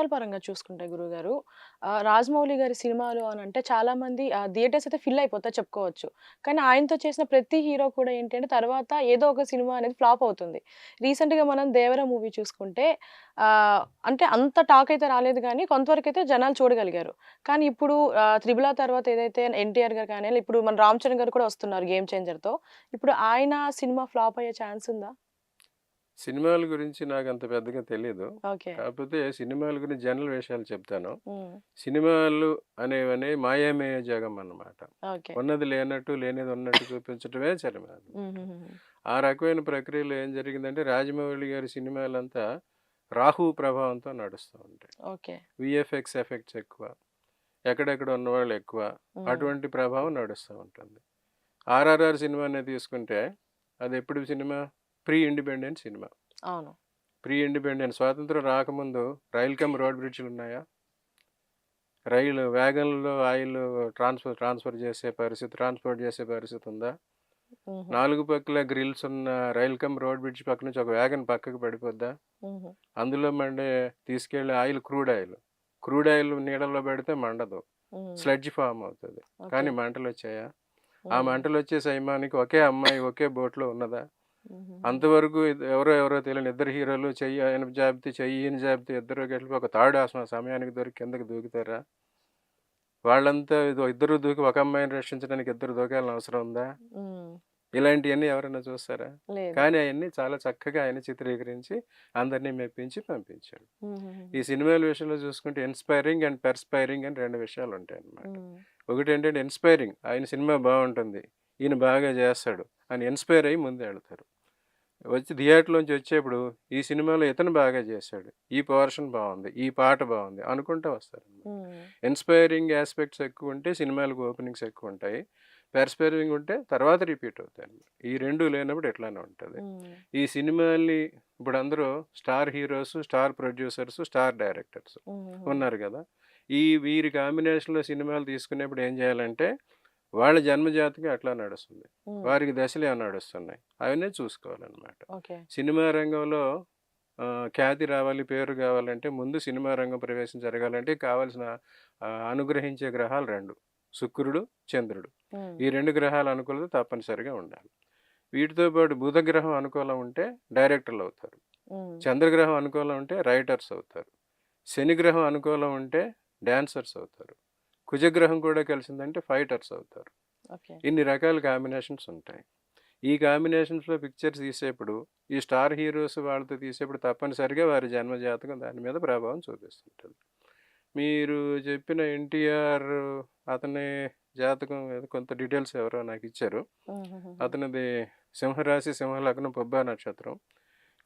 సినిమాల పరంగా చూసుకుంటే గురువుగారు 'రాజమౌళి' గారి సినిమాలు అనంటే చాలామంది థియేటర్స్ అయితే ఫిల్ అయిపోతాయి చెప్పుకోవచ్చు. కానీ ఆయనతో చేసిన ప్రతి హీరో కూడా ఏంటంటే తర్వాత ఏదో ఒక సినిమా అనేది ఫ్లాప్ అవుతుంది. రీసెంట్‌గా మనం 'దేవర' మూవీ చూసుకుంటే అంటే అంత టాక్ అయితే రాలేదు గానీ కొంతవరకైతే జనాలు చూడగలిగారు. కానీ ఇప్పుడు 'త్రిబుల్ ఆర్' తర్వాత ఏదైతే 'ఎన్టీఆర్' గారు కానియండి, ఇప్పుడు మన 'రామ్ చరణ్' గారు కూడా వస్తున్నారు 'గేమ్ చేంజర్‌తో.' ఇప్పుడు ఆయన సినిమా ఫ్లాప్ అయ్యే ఛాన్స్ ఉందా? సినిమాల గురించి నాకంత పెద్దగా తెలీదు. ఓకే. కాకపోతే సినిమాల గురించి జనరల్ విషయాలు చెప్తాను. హ్మ్. సినిమాలు అనేవని మాయామయ జగం అన్నమాట. ఓకే. ఉన్నది లేనట్టు, లేనిది ఉన్నట్టు చూపించటమే సినిమాలు. హుహుహుహు. ఆ రకమైన ప్రక్రియలో ఏం జరిగిందంటే, రాజమౌళి గారి సినిమాలంతా రాహు ప్రభావంతో నడుస్తూ ఉంటాయి. ఓకే. వీఎఫ్ఎక్స్ ఎఫెక్ట్స్ ఎక్కువ. ఎక్కడెక్కడ ఉన్నవాళ్ళు ఎక్కువ. హ్మ్. అటువంటి ప్రభావం నడుస్తూ ఉంటుంది. 'ఆర్ఆర్ఆర్' సినిమానే తీసుకుంటే, అదెప్పుడు సినిమా? Pre independent cinema. అవును. ప్రీ ఇండిపెండెన్స్ స్వాతంత్రం రాకముందు రైలు కమ్ రోడ్ బ్రిడ్జ్‌లున్నాయా? రైలు వ్యాగన్‌లో ఆయిల్ ట్రాన్స్‌పోర్ట్ చేసే పరిస్థితి ఉందా? హుహు. 4 పక్కల గ్రిల్స్ ఉన్న రైలు కమ్ రోడ్ బ్రిడ్జ్ పక్క నుంచి ఒక వ్యాగన్ పక్కకు పడిపోద్దా? హుహు. అందులో తీసుకెళ్ళే oil crude oil. Crude oil నీడలో పెడితే మండదు. హ్మ్. స్లడ్జ్ ఫార్మ్ అవుతది. ఓకే. కానీ మంటలొచ్చాయా? ఆ హ్మ్. మంటలొచ్చే సమయానికి ఒకే అమ్మాయి ఒకే బోట్‌లో ఉన్నదా? హుహుహు. అంతవరకు ఎవరో తెలియని ఇద్దరు హీరోలు చెయ్యి ఆయన జాపితే, చెయ్యి ఈయన జాపితే ఇద్దరు కలిపి ఒక తాడు సమయానికి దొరికి కిందకి దూకుతారా? వాళ్ళంతా ఇద్దరు దూకి ఒక అమ్మాయిని రక్షించడానికి ఇద్దరు దూకాల్సిన అవసరం ఉందా? హ్మ్. ఇలాంటియన్నీ ఎవరైనా చూస్తారా? లేదు. కానీ అయన్నీ చాలా చక్కగా ఆయన చిత్రీకరించి అందరిని మెప్పించి పంపించాడు. హుహుహుహు. ఈ సినిమాల విషయంలో చూసుకుంటే ఇన్‌స్పైరింగ్ అండ్ పెర్స్పైరింగ్ అని 2 విషయాలుంటాయన్నమాట. హ్మ్. ఒకటేంటంటే ఇన్‌స్పైరింగ్ ఆయన సినిమా బావుంటుంది. ఈయన బాగా చేస్తాడు అని ఇన్‌స్పైర్ అయ్యి ముందెళ్తారు. వచ్చి థియేటర్‌లోంచి వచ్చేప్పుడు ఈ సినిమాలో ఇతను బాగా చేశాడు. ఈ పోర్షన్ బావుంది. ఈ పాట బావుంది అనుకుంటా వస్తారనమాట. హ్మ్. ఇన్‌స్పైరింగ్ యాస్పెక్ట్స్ ఎక్కువుంటే సినిమాలకు ఓపెనింగ్స్ ఎక్కువుంటాయి. పెర్స్పైరింగ్ ఉంటే తర్వాత రిపీట్ అవుతాయన్నమాట. ఈ 2 లేనప్పుడు ఇట్లానే ఉంటది. హ్మ్. ఈ సినిమాల్ని ఇప్పుడందరూ star heroes, star producers, star directors హుహుహు. ఉన్నారు గదా! వీరి కాంబినేషన్‌లో సినిమాలు తీసుకునేప్పుడు ఏం చేయాలంటే వాళ్ళ జన్మజాతకం అట్లా నడుస్తుంది. హ్మ్. వారికి దశలేమో నడుస్తున్నాయి. అవన్నీ చూసుకోవాలనమాట. ఓకే. సినిమా రంగంలో ఖ్యాతి రావాలి, పేరు గావాలంటే ముందు సినిమా రంగం ప్రవేశం జరగాలంటే కావాల్సిన అనుగ్రహించే గ్రహాలు 2 శుక్రుడు, చంద్రుడు. హ్మ్. ఈ 2 గ్రహాల అనుకూలత తప్పనిసరిగా ఉండాలి. వీటితో పాటు బుధగ్రహం అనుకూలం ఉంటే డైరెక్టర్‌లవుతారు. హ్మ్. చంద్రగ్రహం అనుకూలం ఉంటే రైటర్స్ అవుతారు. శని గ్రహం అనుకూలం ఉంటే డాన్సర్స్ అవుతారు. కుజగ్రహం కూడా కలిసిందంటే ఫైటర్స్ అవుతారు. ఓకే. ఇన్ని రకాల కాంబినేషన్స్ ఉంటాయి. ఈ కాంబినేషన్స్‌లో పిక్చర్స్ తీసేప్పుడు, ఈ స్టార్ హీరోస్ వాళ్ళతో తీసేప్పుడు తప్పనిసరిగా వారి జన్మ జాతకం దాని మీద ప్రభావం చూపిస్తుంటది. మీరు చెప్పిన 'ఎన్టీఆర్' అతని జాతకం ఏదో కొంత డీటెయిల్స్ ఎవరో నాకిచ్చారు. హుహుహుహు. అతనిది సింహరాశి, సింహలగ్నం, పుబ్బా నక్షత్రం.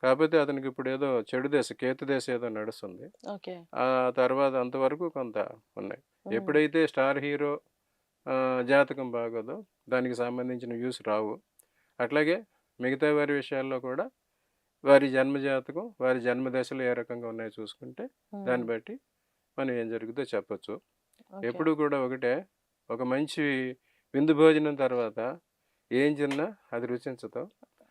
కాపోతే అతనికిప్పుడేదో చెడు దశ, కేతు దశ ఏదో నడుస్తుంది. ఓకే. ఆ తర్వాత అంతవరకు కొంత ఉన్నాయి. హ్మ్. ఎప్పుడైతే స్టార్ హీరో జాతకం బాగోదో దానికి సంబంధించిన వ్యూస్ రావు. అట్లాగే మిగతా వారి విషయాల్లో కూడా వారి జన్మ జాతకం, వారి జన్మ దశలు ఏ రకంగా ఉన్నాయో చూసుకుంటే హ్మ్. దాన్ని బట్టి మనం ఏం జరుగుద్దో చెప్పొచ్చు. ఓకే. ఎప్పుడూ కూడా ఒకటే, ఒక మంచి విందు భోజనం తర్వాత ఏం తిన్నా అది రుచించదు.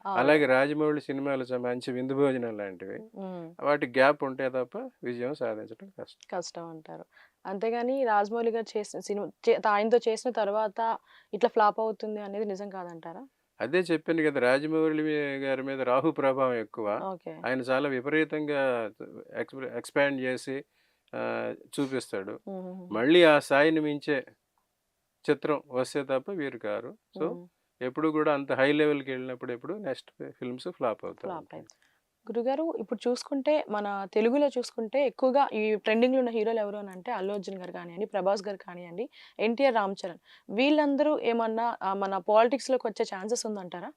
అవును. అలాగే రాజమౌళి సినిమాలు మంచి విందు భోజనం లాంటివి. హ్మ్. వాటికి గ్యాప్ ఉంటే తప్ప విజయం సాధించడం కష్టం. కష్టం అంటారు. అంతేగాని 'రాజమౌళి' గారు చేసిన సినిమా ఆయనతో చేసిన తర్వాత ఇట్లా ఫ్లాప్ అవుతుంది అనేది నిజం కాదంటారా? అదే చెప్పాను కదా! రాజమౌళి గారి మీద రాహు ప్రభావం ఎక్కువ. ఓకే. ఆయన చాలా విపరీతంగా ఎక్స్‌పాండ్ చేసి చూపిస్తాడు. హుహుహు. మళ్ళీ ఆ స్థాయిని మించే చిత్రం వస్తే తప్ప వీరు కారు. సో, హ్మ్. ఎప్పుడు కూడా అంత హై లెవెల్‌కెళ్ళినప్పుడు ఎప్పుడు నెక్స్ట్ ఫిల్మ్స్ ఫ్లాప్ అవుతా ఫ్లాప్ ఉంటాయి. అయింది. గురుగారు ఇప్పుడు చూసుకుంటే మన తెలుగులో చూసుకుంటే ఎక్కువగా ఈ ట్రెండింగ్‌లో ఉన్న హీరోలు ఎవరు అనంటే 'అల్లు అర్జున్' గారు కానియండి, 'ప్రభాస్' గారు కానియండి, 'ఎన్టీఆర్ రామ్ చరణ్' వీళ్ళందరూ ఏమన్నా మన పాలిటిక్స్‌లోకి వచ్చే ఛాన్సెస్ ఉందంటారా?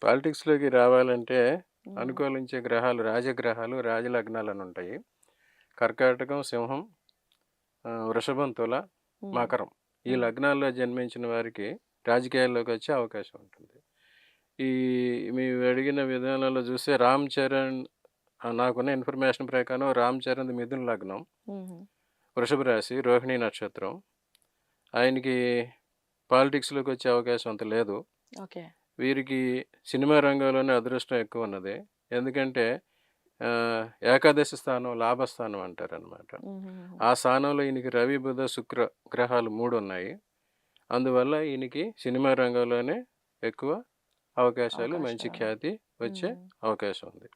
పాలిటిక్స్‌లోకి రావాలంటే హ్మ్. అనుకూలించే గ్రహాలు రాజగ్రహాలు, రాజలగ్నాలని ఉంటాయి. కర్కాటకం, సింహం, వృషభం, తుల, హ్మ్. మకరం. ఈ హ్మ్. లగ్నాల్లో జన్మించిన వారికి రాజకీయాల్లోకి వచ్చే అవకాశం ఉంటుంది. ఈ మీరు అడిగిన విధానంలో చూస్తే 'రామ్ చరణ్' నాకున్న ఇన్ఫర్మేషన్ ప్రకారం 'రామ్ చరణ్‌ది' మిథున లగ్నం, హుహు. వృషభ రాశి, రోహిణి నక్షత్రం. ఆయనకి పాలిటిక్స్‌లోకి వచ్చే అవకాశం అంత లేదు. ఓకే. వీరికి సినిమా రంగంలోనే అదృష్టం ఎక్కువున్నది. ఎందుకంటే ఏకాదశి స్థానం లాభస్థానం అంటారనమాట. హుహుహు. ఆ స్థానంలో ఈయనకి రవి, బుధ, శుక్ర గ్రహాలు 3 ఉన్నాయి. అందువల్ల ఈయనకి సినిమా రంగంలోనే ఎక్కువ అవకాశాలు, మంచి అవకాశాలు. ఖ్యాతి వచ్చే హ్మ్. అవకాశం ఉంది.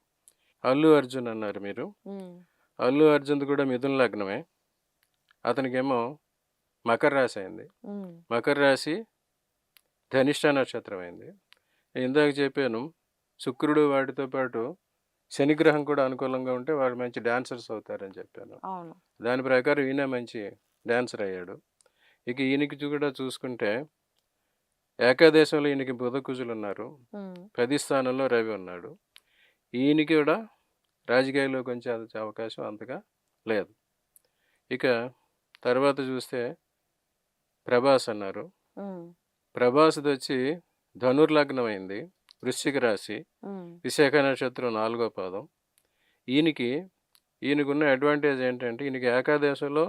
అల్లు అర్జున్ అన్నారు మీరు. హ్మ్. అల్లు అర్జున్‌ది కూడా మిథున లగ్నమే. అతనికేమో మకర రాశి అయింది. హ్మ్. మకర రాశి ధనిష్ట నక్షత్రం అయింది. ఇందాక చెప్పాను. శుక్రుడు వాటితో పాటు శని గ్రహం కూడా అనుకూలంగా ఉంటే వాళ్ళు మంచి డాన్సర్స్ అవుతారని చెప్పాను. అవును. దాని ప్రకారం ఈయన మంచి డాన్సర్ అయ్యాడు. ఇక ఈయనకి కూడా చూసుకుంటే ఏకాదశంలో ఈయనకి బుధ కుజులున్నారు. హ్మ్. 10 స్థానంలో రవి ఉన్నాడు. ఈయనకి కూడా రాజకీయాల్లోకి వచ్చే అవకాశం అంతగా లేదు. ఇక తర్వాత చూస్తే ప్రభాస్ అన్నారు. హ్మ్. ప్రభాస్‌దొచ్చి ధనుర్లగ్నం అయింది. వృశ్చిక రాశి. హ్మ్. విశాఖ నక్షత్రం 4 పాదం. ఈయనకి ఈయనకున్న అడ్వాంటేజ్ ఏంటంటే ఈయనకి ఏకాదశంలో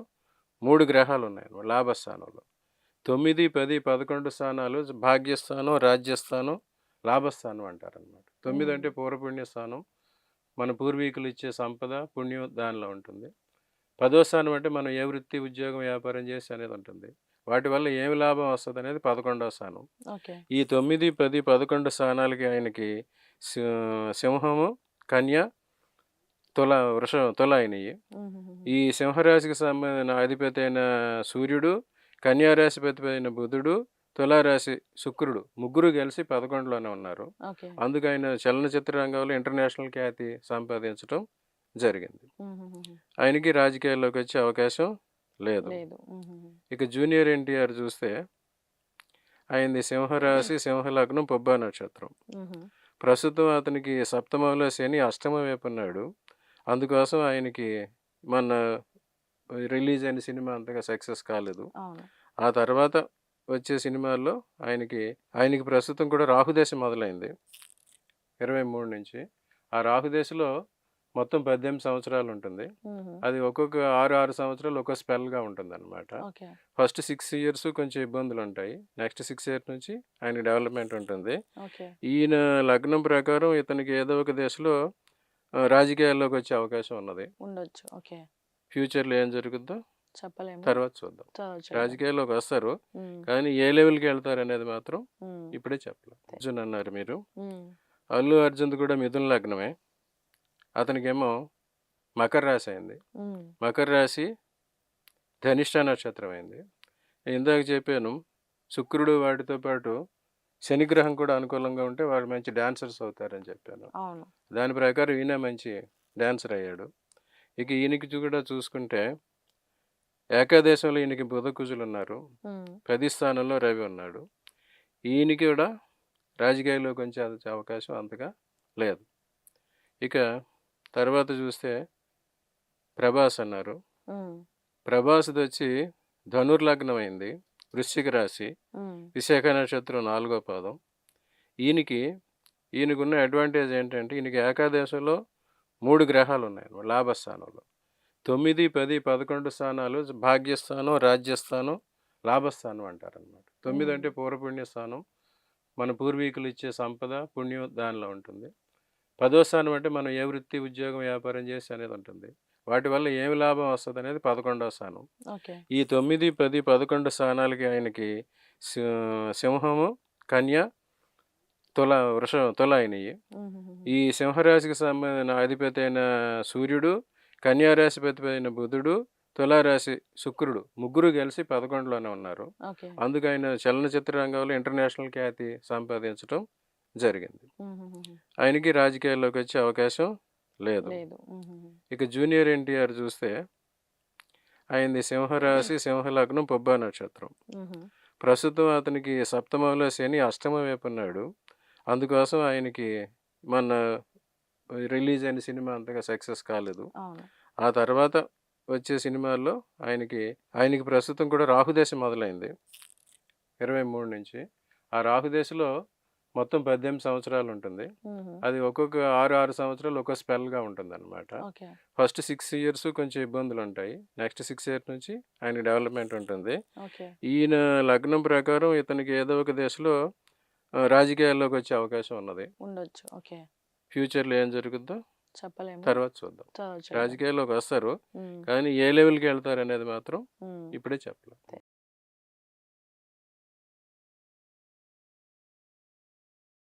3 గ్రహాలున్నాయి లాభస్థానంలో. 9, 10, 11 స్థానాలు భాగ్యస్థానం, రాజ్యస్థానం, లాభస్థానం అంటారనమాట. 9 హ్మ్. అంటే పూర్వపుణ్య స్థానం. మన పూర్వీకులు ఇచ్చే సంపద, పుణ్యం దానిలో ఉంటుంది. 10వ స్థానం అంటే మనం ఏ వృత్తి, ఉద్యోగం, వ్యాపారం చేసి అనేది ఉంటుంది. వాటి వల్ల ఏమి లాభం వస్తదనేది 11వ స్థానం. ఓకే. ఈ 9, 10, 11 స్థానాలకి ఆయనకి సి సింహము, కన్య, తుల అయినయి. హుహుహుహు. ఈ సింహరాశికి సంబంధించిన అధిపతి అయిన సూర్యుడు, కన్యా రాశిపతి అయిన బుధుడు, తులారాశి శుక్రుడు ముగ్గురు కలిసి 11లోనే ఉన్నారు. ఓకే. అందుకు ఆయన చలనచిత్ర రంగంలో ఇంటర్నేషనల్ ఖ్యాతి సంపాదించడం జరిగింది. హుహుహుహు. ఆయనకి రాజకీయాల్లోకి వచ్చే అవకాశం లేదు. లేదు. హుహుహు. ఇక జూనియర్ ఎన్టీఆర్ చూస్తే ఆయనది సింహరాశి, సింహలగ్నం, పుబ్బా నక్షత్రం. హుహు. ప్రస్తుతం అతనికి సప్తమంలో శని అష్టమం వైపు ఉన్నాడు. అందుకోసం ఆయనకి మొన్న రిలీజ్ అయిన సినిమా అంతగా సక్సెస్ కాలేదు. అవును. ఆ తర్వాత వచ్చే సినిమాల్లో ఆయనకి ప్రస్తుతం కూడా రాహుదశ మొదలైంది 23 నుంచి. ఆ రాహుదశలో మొత్తం 18 సంవత్సరాలు ఉంటుంది. హుహు. అది ఒక్కొక్క 6, 6 సంవత్సరాలు ఒక్కో స్పెల్‌గా ఉంటుందన్నమాట. ఓకే. ఫస్ట్ 6 ఇయర్స్ కొంచెం ఇబ్బందులుంటాయి. నెక్స్ట్ 6 ఇయర్స్ నుంచి ఆయనకి డెవలప్‌మెంట్ ఉంటుంది. ఓకే. ఈయన లగ్నం ప్రకారం ఇతనికి ఏదో ఒక దశలో రాజకీయాల్లోకి వచ్చే అవకాశం ఉన్నది. ఉండొచ్చు. ఓకే. ఫ్యూచర్‌లో ఏం జరుగుద్దో చెప్పలేము. తర్వాత చూద్దాం. చూద్దాం. రాజకీయాల్లోకి వస్తారు. హ్మ్. కానీ ఏ లెవెల్‌కి వెళ్తారనేది మాత్రం హ్మ్. ఇప్పుడే చెప్పలేం. అంతే. అర్జున్ అన్నారు మీరు. హ్మ్. అల్లు అర్జున్‌ది కూడా మిథున లగ్నమే. అతనికేమో మకర రాశి అయింది. హ్మ్. మకర రాశి ధనిష్ట నక్షత్రం అయింది. ఇందాక చెప్పాను. శుక్రుడు వాటితో పాటు శని గ్రహం కూడా అనుకూలంగా ఉంటే వాళ్ళు మంచి డాన్సర్స్ అవుతారని చెప్పాను. అవును. దాని ప్రకారం ఈయన మంచి డాన్సర్ అయ్యాడు. ఇక ఈయనకి కూడా చూసుకుంటే ఏకాదశంలో ఈయనకి బుధ కుజులున్నారు. హ్మ్. 10 స్థానంలో రవి ఉన్నాడు. ఈయనకి కూడా రాజకీయాల్లోకి వచ్చే అవకాశం అంతగా లేదు. ఇక తర్వాత చూస్తే ప్రభాస్ అన్నారు. హ్మ్. ప్రభాస్‌దొచ్చి ధనుర్లగ్నం అయింది. వృశ్చిక రాశి. హ్మ్. విశాఖ నక్షత్రం 4 పాదం. ఈయనకి ఈయనకున్న అడ్వాంటేజ్ ఏంటంటే ఈయనకి ఏకాదశంలో 3 గ్రహాలున్నాయి లాభస్థానంలో. 9, 10, 11 స్థానాలు భాగ్యస్థానం, రాజ్యస్థానం, లాభస్థానం అంటారనమాట. 9 హ్మ్. అంటే పూర్వపుణ్య స్థానం. మన పూర్వీకులు ఇచ్చే సంపద, పుణ్యం దానిలో ఉంటుంది. 10వ స్థానం అంటే మనం ఏ వృత్తి, ఉద్యోగం, వ్యాపారం చేసి అనేది ఉంటుంది. వాటి వల్ల ఏమి లాభం వస్తదనేది 11వ స్థానం. ఓకే. ఈ 9, 10, 11 స్థానాలకి ఆయనకి సి సింహము, కన్య, తుల అయినయి. హుహుహుహు. ఈ సింహరాశికి సంబంధించిన అధిపతి అయిన సూర్యుడు, కన్యా రాశిపతి అయిన బుధుడు, తులారాశి శుక్రుడు ముగ్గురు కలిసి 11లోనే ఉన్నారు. ఓకే. అందుకు ఆయన చలనచిత్ర రంగంలో ఇంటర్నేషనల్ ఖ్యాతి సంపాదించడం జరిగింది. హుహుహుహు. ఆయనకి రాజకీయాల్లోకి వచ్చే అవకాశం లేదు. లేదు. హుహుహు. ఇక జూనియర్ ఎన్టీఆర్ చూస్తే ఆయనది సింహరాశి, సింహలగ్నం, పుబ్బా నక్షత్రం. హుహు. ప్రస్తుతం అతనికి సప్తమంలో శని అష్టమం వైపు ఉన్నాడు. అందుకోసం ఆయనకి మొన్న రిలీజ్ అయిన సినిమా అంతగా సక్సెస్ కాలేదు. అవును. ఆ తర్వాత వచ్చే సినిమాల్లో ఆయనకి ప్రస్తుతం కూడా రాహుదశ మొదలైంది 23 నుంచి. ఆ రాహుదశలో మొత్తం 18 సంవత్సరాలు ఉంటుంది. హుహు. అది ఒక్కొక్క 6, 6 సంవత్సరాలు ఒక్కో స్పెల్‌గా ఉంటుందన్నమాట. ఓకే. ఫస్ట్ 6 ఇయర్స్ కొంచెం ఇబ్బందులుంటాయి. నెక్స్ట్ 6 ఇయర్స్ నుంచి ఆయనకి డెవలప్‌మెంట్ ఉంటుంది. ఓకే. ఈయన లగ్నం ప్రకారం ఇతనికి ఏదో ఒక దశలో రాజకీయాల్లోకి వచ్చే అవకాశం ఉన్నది. ఉండొచ్చు. ఓకే. ఫ్యూచర్‌లో ఏం జరుగుద్దో చెప్పలేము. తర్వాత చూద్దాం. చూద్దాం. రాజకీయాల్లోకి వస్తారు. హ్మ్. కానీ ఏ లెవెల్‌కి వెళ్తారనేది మాత్రం హ్మ్. ఇప్పుడే చెప్పలేం.